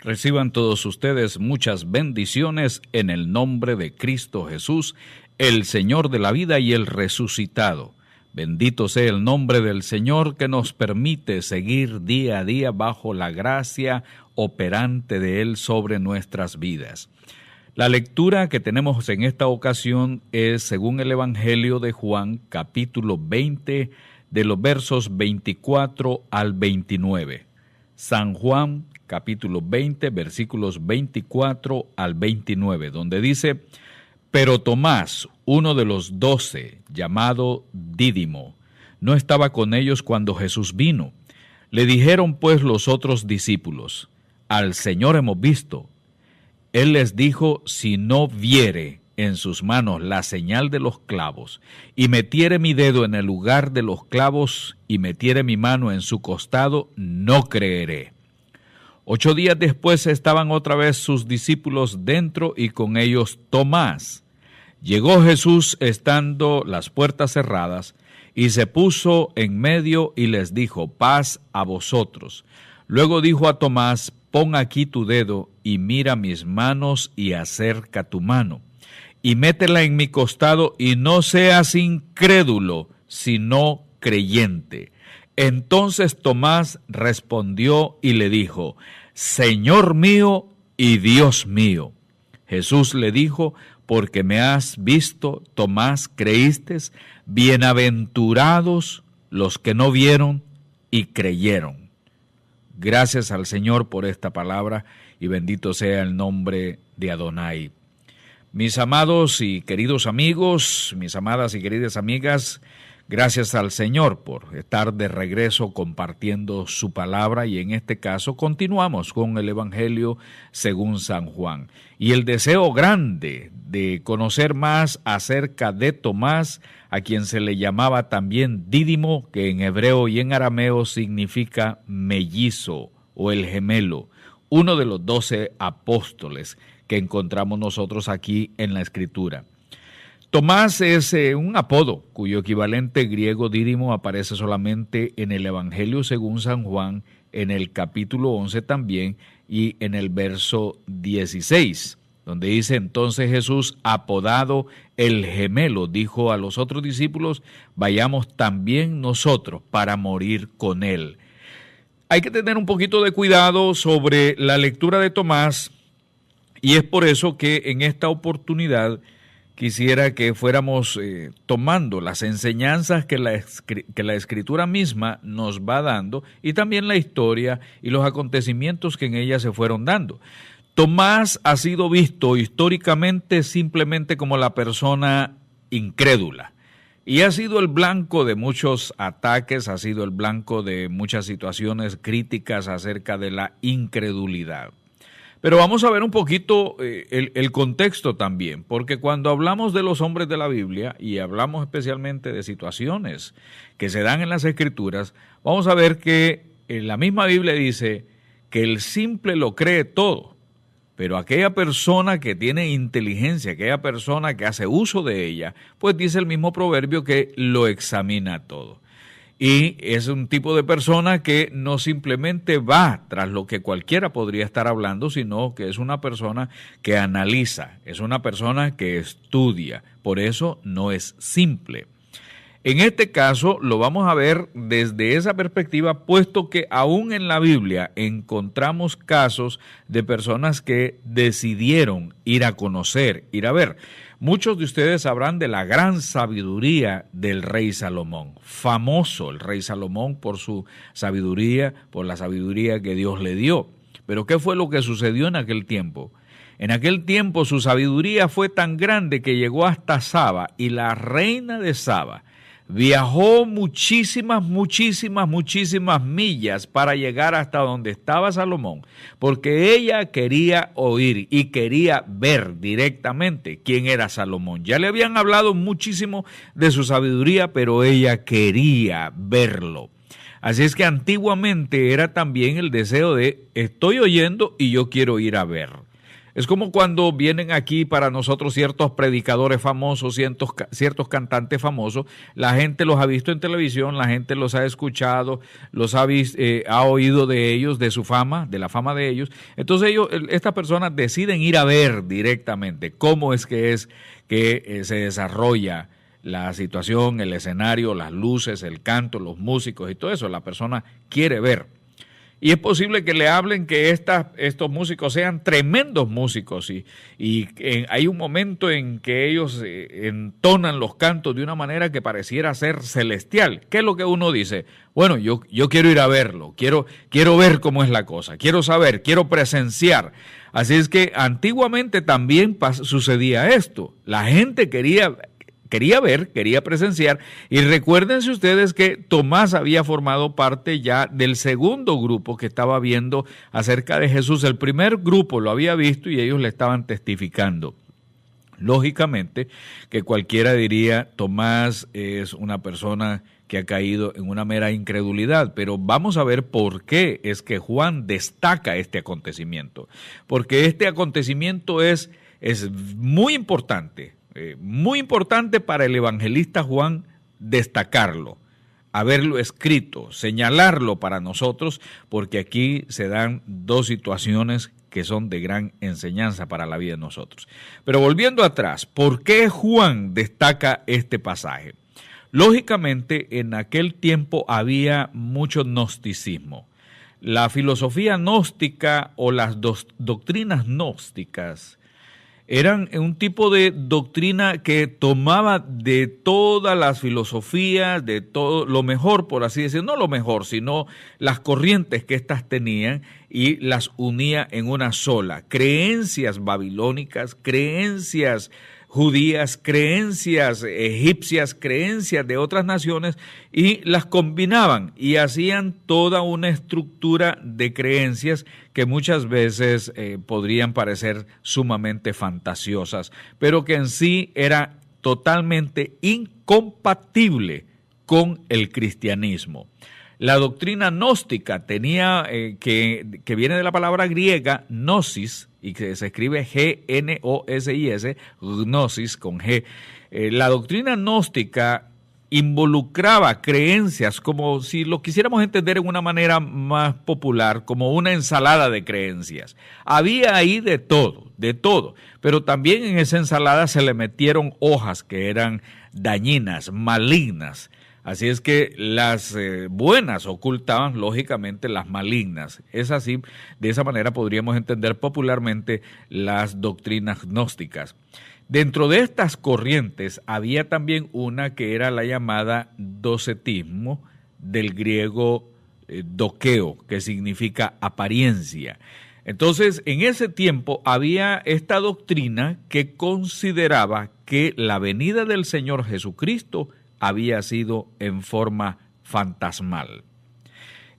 Reciban todos ustedes muchas bendiciones en el nombre de Cristo Jesús, el Señor de la vida y el resucitado. Bendito sea el nombre del Señor que nos permite seguir día a día bajo la gracia operante de Él sobre nuestras vidas. La lectura que tenemos en esta ocasión es según el Evangelio de Juan, capítulo 20, de los versos 24 al 29. San Juan, capítulo 20, versículos 24 al 29, donde dice: Pero Tomás, uno de los 12, llamado Dídimo, no estaba con ellos cuando Jesús vino. Le dijeron pues los otros discípulos: Al Señor hemos visto. Él les dijo: Si no viere en sus manos la señal de los clavos, y metiere mi dedo en el lugar de los clavos, y metiere mi mano en su costado, no creeré. 8 días después estaban otra vez sus discípulos dentro y con ellos Tomás. Llegó Jesús estando las puertas cerradas y se puso en medio y les dijo: Paz a vosotros. Luego dijo a Tomás: Pon aquí tu dedo y mira mis manos y acerca tu mano y métela en mi costado y no seas incrédulo, sino creyente. Entonces Tomás respondió y le dijo: Señor mío y Dios mío. Jesús le dijo: Porque me has visto, Tomás, creíste. Bienaventurados los que no vieron y creyeron. Gracias al Señor por esta palabra y bendito sea el nombre de Adonai. Mis amados y queridos amigos, mis amadas y queridas amigas, gracias al Señor por estar de regreso compartiendo su palabra y en este caso continuamos con el Evangelio según San Juan. Y el deseo grande de conocer más acerca de Tomás, a quien se le llamaba también Dídimo, que en hebreo y en arameo significa mellizo o el gemelo, uno de los 12 apóstoles que encontramos nosotros aquí en la Escritura. Tomás es un apodo cuyo equivalente griego Dídimo aparece solamente en el Evangelio según San Juan, en el capítulo 11 también y en el verso 16, donde dice: Entonces Jesús, apodado el gemelo, dijo a los otros discípulos: Vayamos también nosotros para morir con él. Hay que tener un poquito de cuidado sobre la lectura de Tomás y es por eso que en esta oportunidad quisiera que fuéramos tomando las enseñanzas que la Escritura misma nos va dando y también la historia y los acontecimientos que en ella se fueron dando. Tomás ha sido visto históricamente simplemente como la persona incrédula y ha sido el blanco de muchos ataques, ha sido el blanco de muchas situaciones críticas acerca de la incredulidad. Pero vamos a ver un poquito el contexto también, porque cuando hablamos de los hombres de la Biblia y hablamos especialmente de situaciones que se dan en las Escrituras, vamos a ver que en la misma Biblia dice que el simple lo cree todo, pero aquella persona que tiene inteligencia, aquella persona que hace uso de ella, pues dice el mismo proverbio que lo examina todo. Y es un tipo de persona que no simplemente va tras lo que cualquiera podría estar hablando, sino que es una persona que analiza, es una persona que estudia. Por eso no es simple. En este caso lo vamos a ver desde esa perspectiva, puesto que aún en la Biblia encontramos casos de personas que decidieron ir a conocer, ir a ver. Muchos de ustedes sabrán de la gran sabiduría del rey Salomón. Famoso el rey Salomón por su sabiduría, por la sabiduría que Dios le dio. Pero ¿qué fue lo que sucedió en aquel tiempo? En aquel tiempo su sabiduría fue tan grande que llegó hasta Saba, y la reina de Saba viajó muchísimas millas para llegar hasta donde estaba Salomón, porque ella quería oír y quería ver directamente quién era Salomón. Ya le habían hablado muchísimo de su sabiduría, pero ella quería verlo. Así es que antiguamente era también el deseo de: estoy oyendo y yo quiero ir a ver. Es como cuando vienen aquí para nosotros ciertos predicadores famosos, ciertos cantantes famosos, la gente los ha visto en televisión, la gente los ha escuchado, ha oído de ellos, de su fama, de la fama de ellos. Entonces estas personas deciden ir a ver directamente cómo es que se desarrolla la situación, el escenario, las luces, el canto, los músicos y todo eso. La persona quiere ver. Y es posible que le hablen que estos músicos sean tremendos músicos y hay un momento en que ellos entonan los cantos de una manera que pareciera ser celestial. ¿Qué es lo que uno dice? Bueno, yo quiero ir a verlo, quiero ver cómo es la cosa, quiero saber, quiero presenciar. Así es que antiguamente también sucedía esto. La gente quería ver, quería presenciar, y recuérdense ustedes que Tomás había formado parte ya del segundo grupo que estaba viendo acerca de Jesús. El primer grupo lo había visto y ellos le estaban testificando. Lógicamente que cualquiera diría, Tomás es una persona que ha caído en una mera incredulidad, pero vamos a ver por qué es que Juan destaca este acontecimiento, porque este acontecimiento es muy importante. Muy importante para el evangelista Juan destacarlo, haberlo escrito, señalarlo para nosotros, porque aquí se dan dos situaciones que son de gran enseñanza para la vida de nosotros. Pero volviendo atrás, ¿por qué Juan destaca este pasaje? Lógicamente, en aquel tiempo había mucho gnosticismo. La filosofía gnóstica o las doctrinas gnósticas eran un tipo de doctrina que tomaba de todas las filosofías, de todo lo mejor, por así decirlo, no lo mejor, sino las corrientes que éstas tenían y las unía en una sola. Creencias babilónicas, creencias judías, creencias egipcias, creencias de otras naciones, y las combinaban y hacían toda una estructura de creencias que muchas veces podrían parecer sumamente fantasiosas, pero que en sí era totalmente incompatible con el cristianismo. La doctrina gnóstica tenía, que viene de la palabra griega gnosis, y que se escribe G-N-O-S-I-S, gnosis con G. La doctrina gnóstica involucraba creencias, como si lo quisiéramos entender en una manera más popular, como una ensalada de creencias. Había ahí de todo, pero también en esa ensalada se le metieron hojas que eran dañinas, malignas. Así es que las buenas ocultaban, lógicamente, las malignas. Es así, de esa manera podríamos entender popularmente las doctrinas gnósticas. Dentro de estas corrientes había también una que era la llamada docetismo, del griego dokeo, que significa apariencia. Entonces, en ese tiempo había esta doctrina que consideraba que la venida del Señor Jesucristo había sido en forma fantasmal.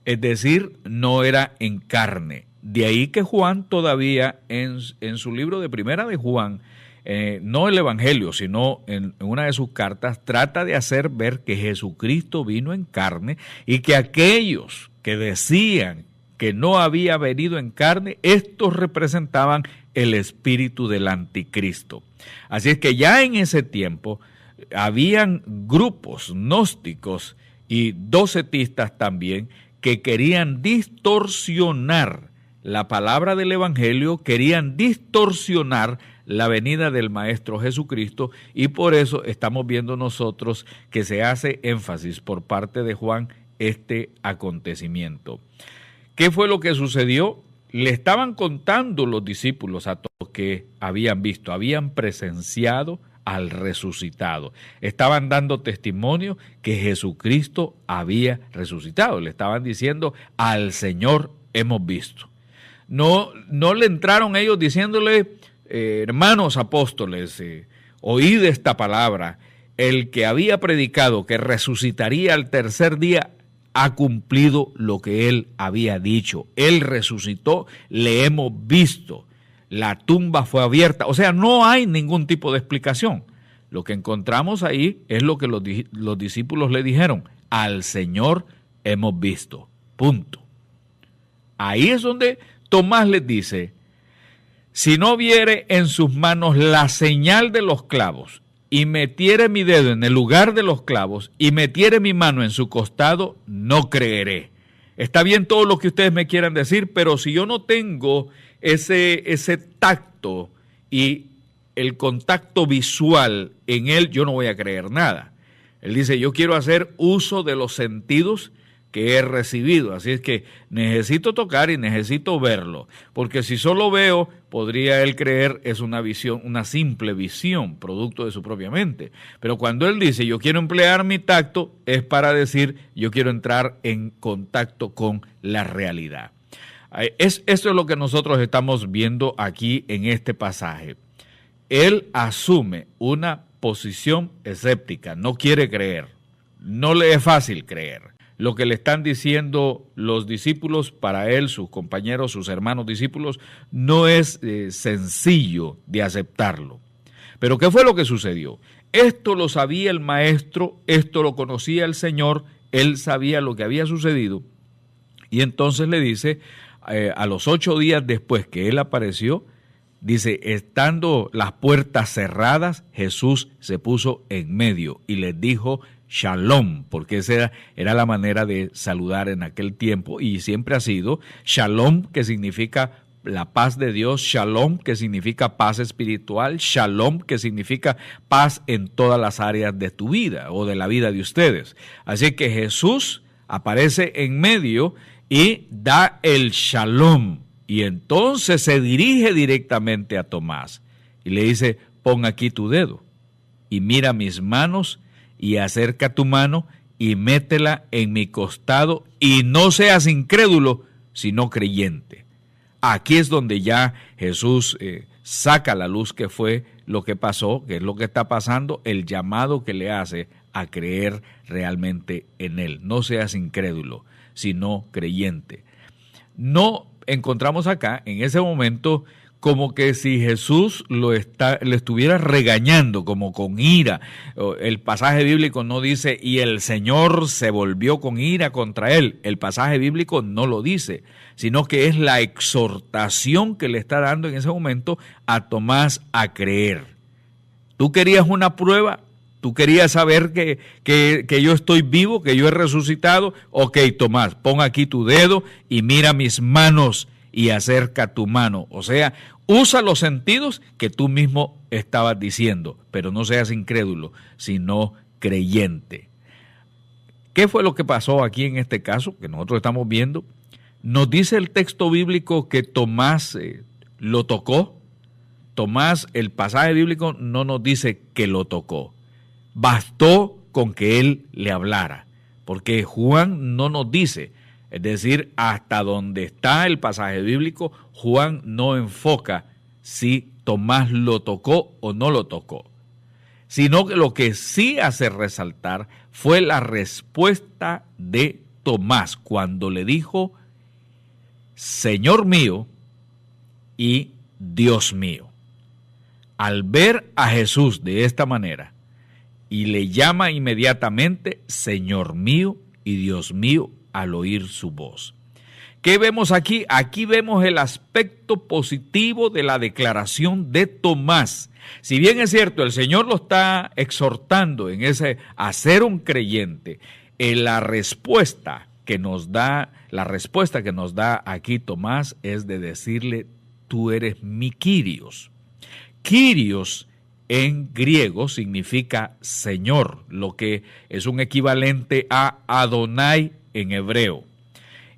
Es decir, no era en carne. De ahí que Juan todavía en su libro de Primera de Juan, no el Evangelio, sino en una de sus cartas, trata de hacer ver que Jesucristo vino en carne y que aquellos que decían que no había venido en carne, estos representaban el espíritu del anticristo. Así es que ya en ese tiempo habían grupos gnósticos y docetistas también que querían distorsionar la palabra del Evangelio, querían distorsionar la venida del Maestro Jesucristo, y por eso estamos viendo nosotros que se hace énfasis por parte de Juan este acontecimiento. ¿Qué fue lo que sucedió? Le estaban contando los discípulos a todos que habían visto, habían presenciado al resucitado. Estaban dando testimonio que Jesucristo había resucitado. Le estaban diciendo, al Señor hemos visto. No le entraron ellos diciéndole, hermanos apóstoles, oíd esta palabra. El que había predicado que resucitaría al tercer día ha cumplido lo que él había dicho. Él resucitó, le hemos visto. La tumba fue abierta. O sea, no hay ningún tipo de explicación. Lo que encontramos ahí es lo que los discípulos le dijeron. Al Señor hemos visto. Punto. Ahí es donde Tomás les dice, si no viere en sus manos la señal de los clavos, y metiere mi dedo en el lugar de los clavos, y metiere mi mano en su costado, no creeré. Está bien todo lo que ustedes me quieran decir, pero si yo no tengo ese tacto y el contacto visual en él, yo no voy a creer nada. Él dice, yo quiero hacer uso de los sentidos que he recibido, así es que necesito tocar y necesito verlo, porque si solo veo, podría él creer es una visión, una simple visión, producto de su propia mente. Pero cuando él dice, yo quiero emplear mi tacto, es para decir, yo quiero entrar en contacto con la realidad. Esto es lo que nosotros estamos viendo aquí en este pasaje. Él asume una posición escéptica, no quiere creer, no le es fácil creer. Lo que le están diciendo los discípulos, para él, sus compañeros, sus hermanos discípulos, no es sencillo de aceptarlo. Pero ¿qué fue lo que sucedió? Esto lo sabía el maestro, esto lo conocía el Señor, él sabía lo que había sucedido, y entonces le dice, a los 8 días después que él apareció, dice, estando las puertas cerradas, Jesús se puso en medio y les dijo, Shalom, porque esa era la manera de saludar en aquel tiempo y siempre ha sido Shalom, que significa la paz de Dios, Shalom, que significa paz espiritual, Shalom, que significa paz en todas las áreas de tu vida o de la vida de ustedes. Así que Jesús aparece en medio y da el Shalom y entonces se dirige directamente a Tomás y le dice, pon aquí tu dedo y mira mis manos y acerca tu mano y métela en mi costado y no seas incrédulo, sino creyente. Aquí es donde ya Jesús saca a la luz qué fue lo que pasó, qué es lo que está pasando, el llamado que le hace a creer realmente en Él. No seas incrédulo, sino creyente. No encontramos acá, en ese momento, como que si Jesús le estuviera regañando, como con ira. El pasaje bíblico no dice, y el Señor se volvió con ira contra él. El pasaje bíblico no lo dice, sino que es la exhortación que le está dando en ese momento a Tomás a creer. ¿Tú querías una prueba? ¿Tú querías saber que yo estoy vivo, que yo he resucitado? Ok, Tomás, pon aquí tu dedo y mira mis manos y acerca tu mano. O sea, usa los sentidos que tú mismo estabas diciendo, pero no seas incrédulo, sino creyente. ¿Qué fue lo que pasó aquí en este caso que nosotros estamos viendo? Nos dice el texto bíblico que Tomás lo tocó. Tomás, el pasaje bíblico no nos dice que lo tocó. Bastó con que él le hablara, porque Juan no nos dice. Es decir, hasta donde está el pasaje bíblico, Juan no enfoca si Tomás lo tocó o no lo tocó, sino que lo que sí hace resaltar fue la respuesta de Tomás cuando le dijo, Señor mío y Dios mío. Al ver a Jesús de esta manera, y le llama inmediatamente Señor mío y Dios mío, al oír su voz. ¿Qué vemos aquí? Aquí vemos el aspecto positivo de la declaración de Tomás. Si bien es cierto, el Señor lo está exhortando en ese a ser un creyente, la respuesta que nos da aquí Tomás es de decirle, tú eres mi Kyrios. Kyrios en griego significa Señor, lo que es un equivalente a Adonai en hebreo.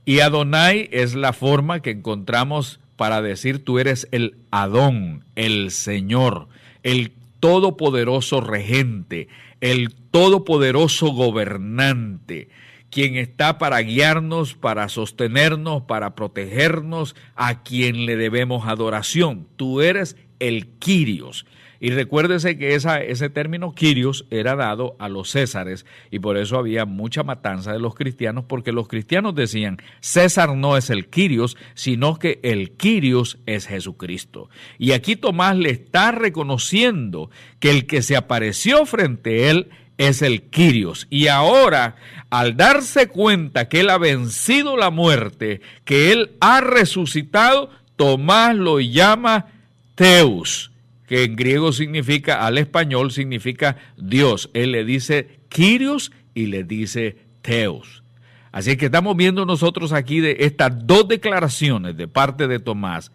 Y Adonai es la forma que encontramos para decir tú eres el Adón, el Señor, el todopoderoso regente, el todopoderoso gobernante, quien está para guiarnos, para sostenernos, para protegernos, a quien le debemos adoración. Tú eres el Kyrios. Y recuérdese que ese término Kyrios era dado a los césares y por eso había mucha matanza de los cristianos, porque los cristianos decían, César no es el Kyrios, sino que el Kyrios es Jesucristo. Y aquí Tomás le está reconociendo que el que se apareció frente a él es el Kyrios. Y ahora, al darse cuenta que él ha vencido la muerte, que él ha resucitado, Tomás lo llama Theos, que en griego significa, al español significa Dios. Él le dice Kyrios y le dice Theos. Así que estamos viendo nosotros aquí de estas dos declaraciones de parte de Tomás,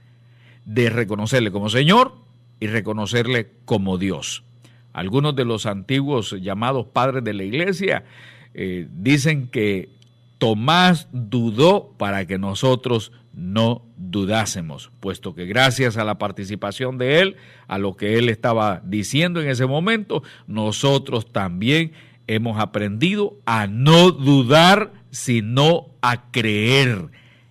de reconocerle como Señor y reconocerle como Dios. Algunos de los antiguos llamados padres de la iglesia dicen que Tomás dudó para que nosotros no dudásemos, puesto que gracias a la participación de él, a lo que él estaba diciendo en ese momento, nosotros también hemos aprendido a no dudar, sino a creer.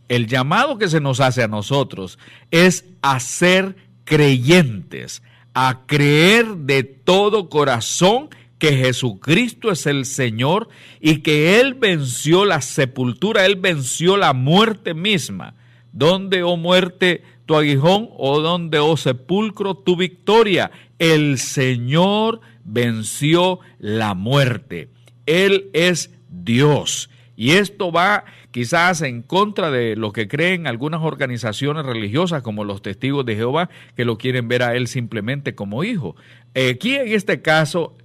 El llamado que se nos hace a nosotros es a ser creyentes, a creer de todo corazón que Jesucristo es el Señor y que Él venció la sepultura, Él venció la muerte misma. ¿Dónde, oh muerte, tu aguijón? ¿O dónde, oh sepulcro, tu victoria? El Señor venció la muerte. Él es Dios. Y esto va quizás en contra de lo que creen algunas organizaciones religiosas como los Testigos de Jehová, que lo quieren ver a Él simplemente como hijo. Aquí en este caso,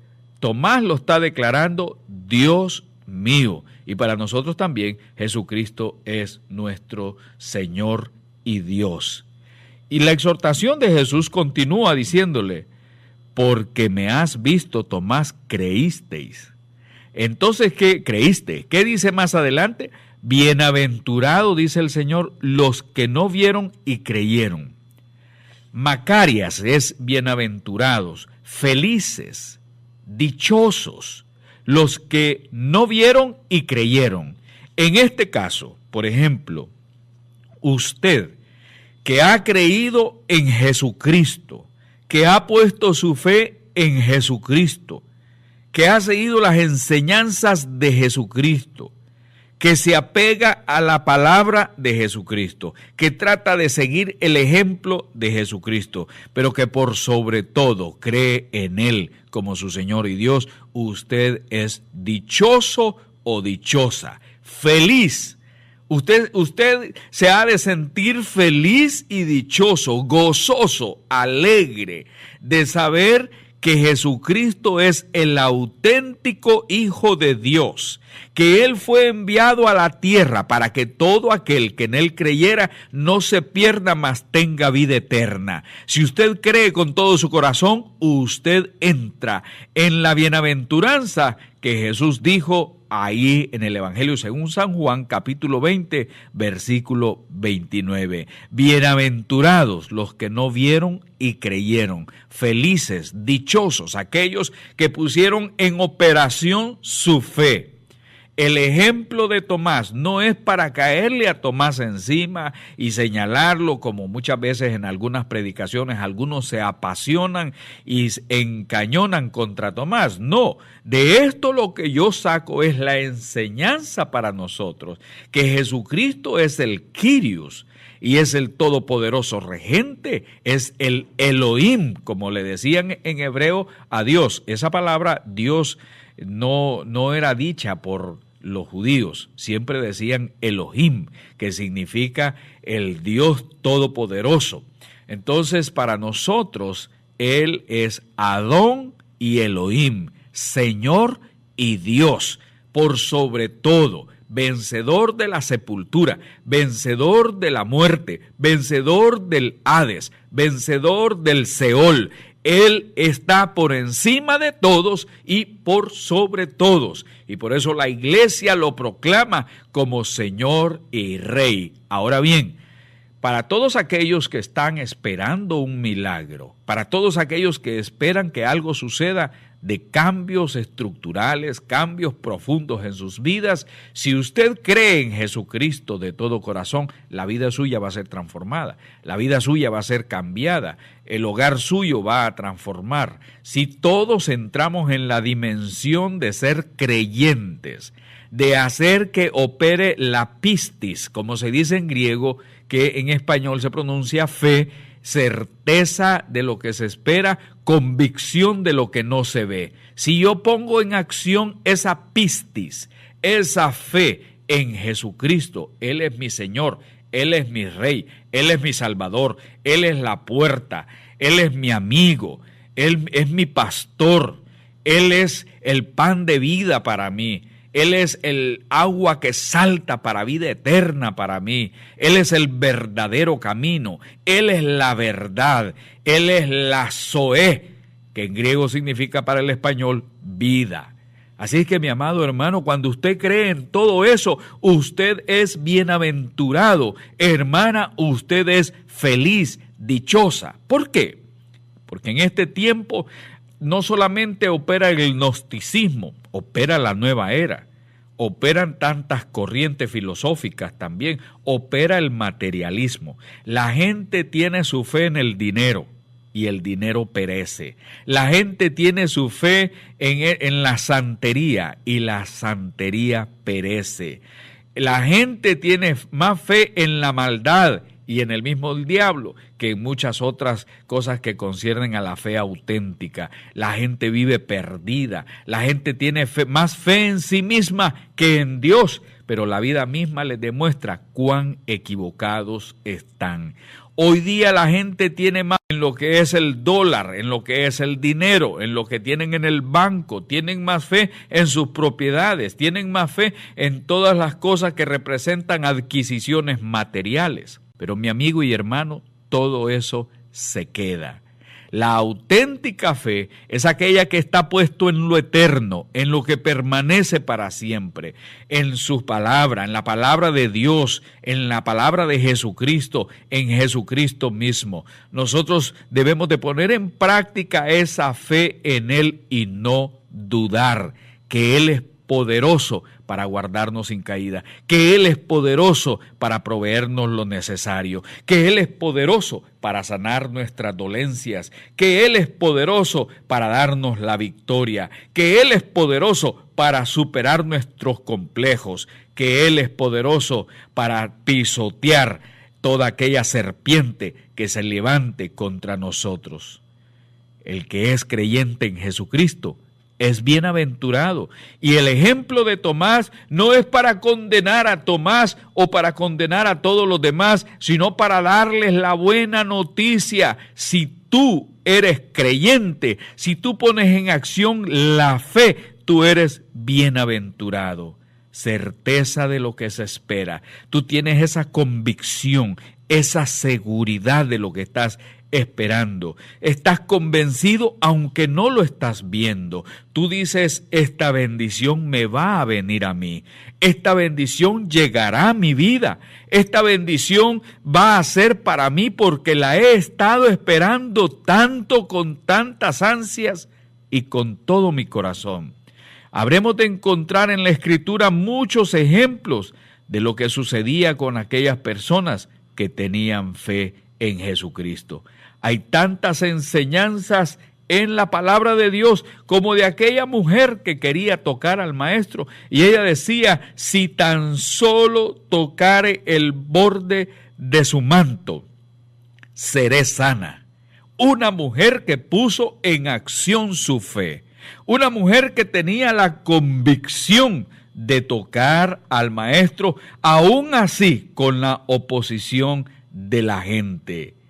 Tomás lo está declarando Dios mío. Y para nosotros también Jesucristo es nuestro Señor y Dios. Y la exhortación de Jesús continúa diciéndole, porque me has visto, Tomás, creísteis. Entonces, ¿qué creíste? ¿Qué dice más adelante? Bienaventurado, dice el Señor, los que no vieron y creyeron. Macarias es bienaventurados, felices, dichosos, los que no vieron y creyeron. En este caso, por ejemplo, usted que ha creído en Jesucristo, que ha puesto su fe en Jesucristo, que ha seguido las enseñanzas de Jesucristo, que se apega a la palabra de Jesucristo, que trata de seguir el ejemplo de Jesucristo, pero que por sobre todo cree en Él como su Señor y Dios, usted es dichoso o dichosa, feliz. Usted se ha de sentir feliz y dichoso, gozoso, alegre, de saber que Jesucristo es el auténtico Hijo de Dios, que Él fue enviado a la tierra para que todo aquel que en Él creyera no se pierda, mas tenga vida eterna. Si usted cree con todo su corazón, usted entra en la bienaventuranza que Jesús dijo ahí en el Evangelio según San Juan, capítulo 20, versículo 29. Bienaventurados los que no vieron y creyeron, felices, dichosos, aquellos que pusieron en operación su fe. El ejemplo de Tomás no es para caerle a Tomás encima y señalarlo, como muchas veces en algunas predicaciones algunos se apasionan y encañonan contra Tomás. No, de esto lo que yo saco es la enseñanza para nosotros, que Jesucristo es el Kyrios y es el todopoderoso regente, es el Elohim, como le decían en hebreo a Dios. Esa palabra Dios no era dicha por los judíos, siempre decían Elohim, que significa el Dios todopoderoso. Entonces, para nosotros, Él es Adón y Elohim, Señor y Dios, por sobre todo, vencedor de la sepultura, vencedor de la muerte, vencedor del Hades, vencedor del Seol. Él está por encima de todos y por sobre todos. Y por eso la iglesia lo proclama como Señor y Rey. Ahora bien, para todos aquellos que están esperando un milagro, para todos aquellos que esperan que algo suceda de cambios estructurales, cambios profundos en sus vidas, si usted cree en Jesucristo de todo corazón, la vida suya va a ser transformada, la vida suya va a ser cambiada, el hogar suyo va a transformar. Si todos entramos en la dimensión de ser creyentes, de hacer que opere la pistis, como se dice en griego, que en español se pronuncia fe, certeza de lo que se espera, convicción de lo que no se ve. Si yo pongo en acción esa pistis, esa fe en Jesucristo, Él es mi Señor, Él es mi Rey, Él es mi Salvador, Él es la puerta, Él es mi amigo, Él es mi pastor, Él es el pan de vida para mí, Él es el agua que salta para vida eterna para mí, Él es el verdadero camino, Él es la verdad, Él es la Zoé, que en griego significa para el español vida. Así que, mi amado hermano, cuando usted cree en todo eso, usted es bienaventurado. Hermana, usted es feliz, dichosa. ¿Por qué? Porque en este tiempo no solamente opera el gnosticismo, opera la nueva era, operan tantas corrientes filosóficas también, opera el materialismo. La gente tiene su fe en el dinero y el dinero perece. La gente tiene su fe en la santería y la santería perece. La gente tiene más fe en la maldad y en el mismo diablo que en muchas otras cosas que conciernen a la fe auténtica. La gente vive perdida, la gente tiene más fe en sí misma que en Dios, pero la vida misma les demuestra cuán equivocados están. Hoy día la gente tiene más en lo que es el dólar, en lo que es el dinero, en lo que tienen en el banco, tienen más fe en sus propiedades, tienen más fe en todas las cosas que representan adquisiciones materiales. Pero mi amigo y hermano, todo eso se queda. La auténtica fe es aquella que está puesto en lo eterno, en lo que permanece para siempre, en su palabra, en la palabra de Dios, en la palabra de Jesucristo, en Jesucristo mismo. Nosotros debemos de poner en práctica esa fe en Él y no dudar que Él es poderoso para guardarnos sin caída, que Él es poderoso para proveernos lo necesario, que Él es poderoso para sanar nuestras dolencias, que Él es poderoso para darnos la victoria, que Él es poderoso para superar nuestros complejos, que Él es poderoso para pisotear toda aquella serpiente que se levante contra nosotros. El que es creyente en Jesucristo es bienaventurado. Y el ejemplo de Tomás no es para condenar a Tomás o para condenar a todos los demás, sino para darles la buena noticia. Si tú eres creyente, si tú pones en acción la fe, tú eres bienaventurado. Certeza de lo que se espera. Tú tienes esa convicción, esa seguridad de lo que estás esperando. Estás convencido aunque no lo estás viendo. Tú dices, esta bendición me va a venir a mí. Esta bendición llegará a mi vida. Esta bendición va a ser para mí porque la he estado esperando tanto, con tantas ansias y con todo mi corazón. Habremos de encontrar en la Escritura muchos ejemplos de lo que sucedía con aquellas personas que tenían fe en Jesucristo. Hay tantas enseñanzas en la palabra de Dios como de aquella mujer que quería tocar al maestro y ella decía, si tan solo tocare el borde de su manto, seré sana. Una mujer que puso en acción su fe, una mujer que tenía la convicción de tocar al maestro, aún así con la oposición de la gente.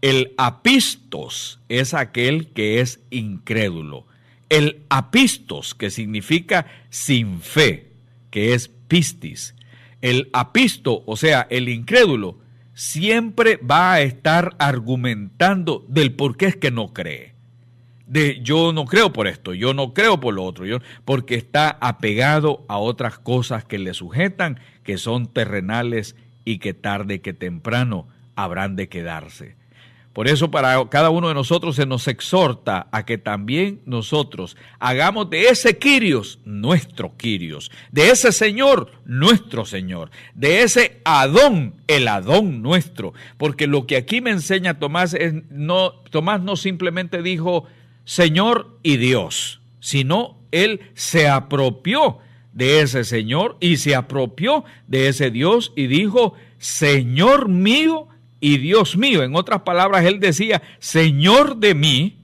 El apistos es aquel que es incrédulo. El apistos, que significa sin fe, que es pistis. El apisto, o sea, el incrédulo, siempre va a estar argumentando del por qué es que no cree. De yo no creo por esto, yo no creo por lo otro, porque está apegado a otras cosas que le sujetan, que son terrenales y que tarde que temprano habrán de quedarse. Por eso para cada uno de nosotros se nos exhorta a que también nosotros hagamos de ese Kyrios nuestro Kyrios, de ese Señor nuestro Señor, de ese Adón el Adón nuestro. Porque lo que aquí me enseña Tomás Tomás no simplemente dijo Señor y Dios, sino él se apropió de ese Señor y se apropió de ese Dios y dijo Señor mío y Dios mío. En otras palabras, él decía, Señor de mí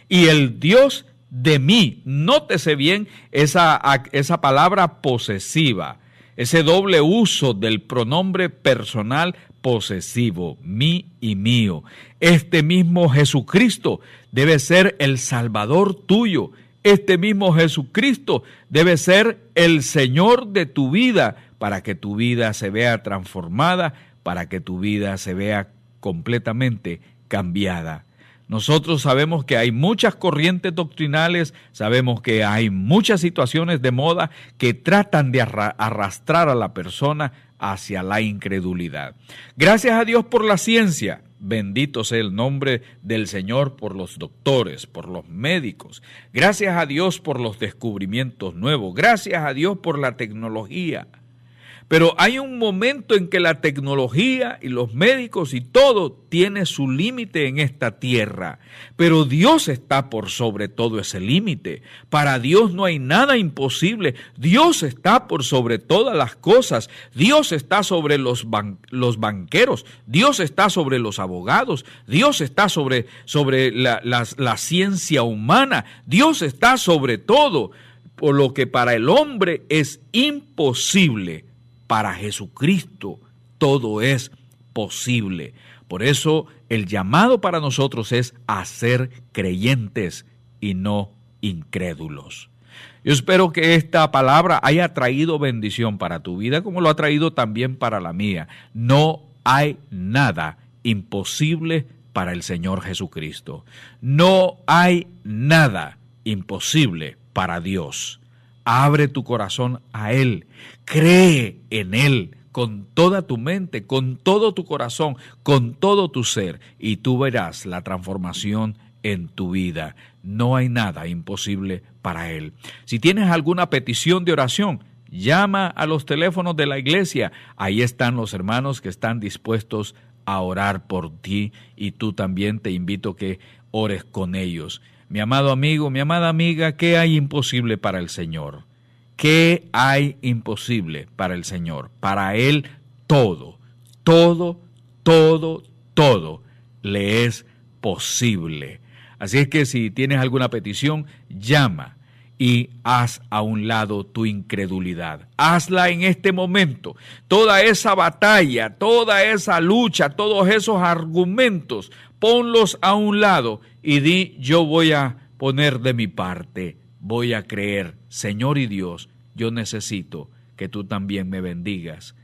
y el Dios de mí. Nótese bien esa palabra posesiva, ese doble uso del pronombre personal posesivo, mí y mío. Este mismo Jesucristo debe ser el Salvador tuyo. Este mismo Jesucristo debe ser el Señor de tu vida, para que tu vida se vea transformada, para que tu vida se vea completamente cambiada. Nosotros sabemos que hay muchas corrientes doctrinales, sabemos que hay muchas situaciones de moda que tratan de arrastrar a la persona hacia la incredulidad. Gracias a Dios por la ciencia. Bendito sea el nombre del Señor por los doctores, por los médicos. Gracias a Dios por los descubrimientos nuevos. Gracias a Dios por la tecnología. Pero hay un momento en que la tecnología y los médicos y todo tiene su límite en esta tierra. Pero Dios está por sobre todo ese límite. Para Dios no hay nada imposible. Dios está por sobre todas las cosas. Dios está sobre los banqueros. Dios está sobre los abogados. Dios está sobre la ciencia humana. Dios está sobre todo. Por lo que para el hombre es imposible, para Jesucristo todo es posible. Por eso el llamado para nosotros es a ser creyentes y no incrédulos. Yo espero que esta palabra haya traído bendición para tu vida, como lo ha traído también para la mía. No hay nada imposible para el Señor Jesucristo. No hay nada imposible para Dios. Abre tu corazón a Él, cree en Él con toda tu mente, con todo tu corazón, con todo tu ser, y tú verás la transformación en tu vida. No hay nada imposible para Él. Si tienes alguna petición de oración, llama a los teléfonos de la iglesia. Ahí están los hermanos que están dispuestos a orar por ti, y tú también te invito a que ores con ellos. Mi amado amigo, mi amada amiga, ¿qué hay imposible para el Señor? ¿Qué hay imposible para el Señor? Para Él todo le es posible. Así es que si tienes alguna petición, llama y haz a un lado tu incredulidad. Hazla en este momento. Toda esa batalla, toda esa lucha, todos esos argumentos, ponlos a un lado y di: yo voy a poner de mi parte, voy a creer. Señor y Dios, yo necesito que tú también me bendigas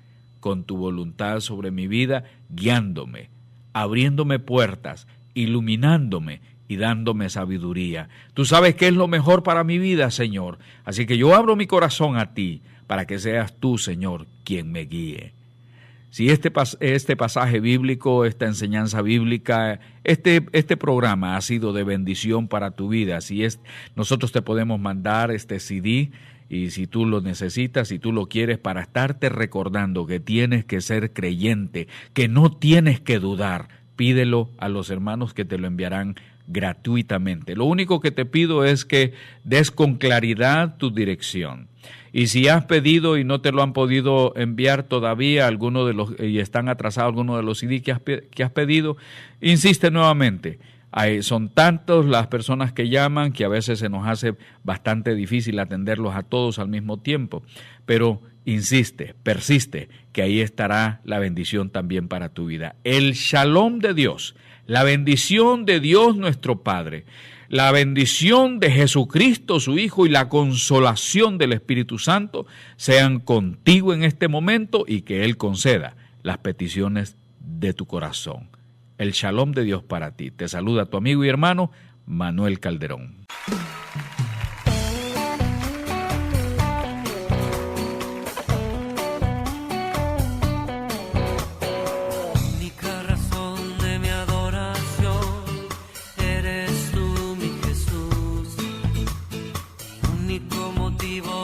con tu voluntad sobre mi vida, guiándome, abriéndome puertas, iluminándome y dándome sabiduría. Tú sabes qué es lo mejor para mi vida, Señor. Así que yo abro mi corazón a ti para que seas tú, Señor, quien me guíe. Si este pasaje bíblico, esta enseñanza bíblica, este programa ha sido de bendición para tu vida, nosotros te podemos mandar este CD, y si tú lo necesitas, si tú lo quieres, para estarte recordando que tienes que ser creyente, que no tienes que dudar, pídelo a los hermanos que te lo enviarán gratuitamente. Lo único que te pido es que des con claridad tu dirección. Y si has pedido y no te lo han podido enviar todavía, y están atrasados algunos de los CD que has pedido, insiste nuevamente. Son tantas las personas que llaman que a veces se nos hace bastante difícil atenderlos a todos al mismo tiempo. Pero insiste, persiste, que ahí estará la bendición también para tu vida. El shalom de Dios, la bendición de Dios nuestro Padre, la bendición de Jesucristo su Hijo y la consolación del Espíritu Santo sean contigo en este momento, y que Él conceda las peticiones de tu corazón. El shalom de Dios para ti. Te saluda tu amigo y hermano Manuel Calderón. Motivo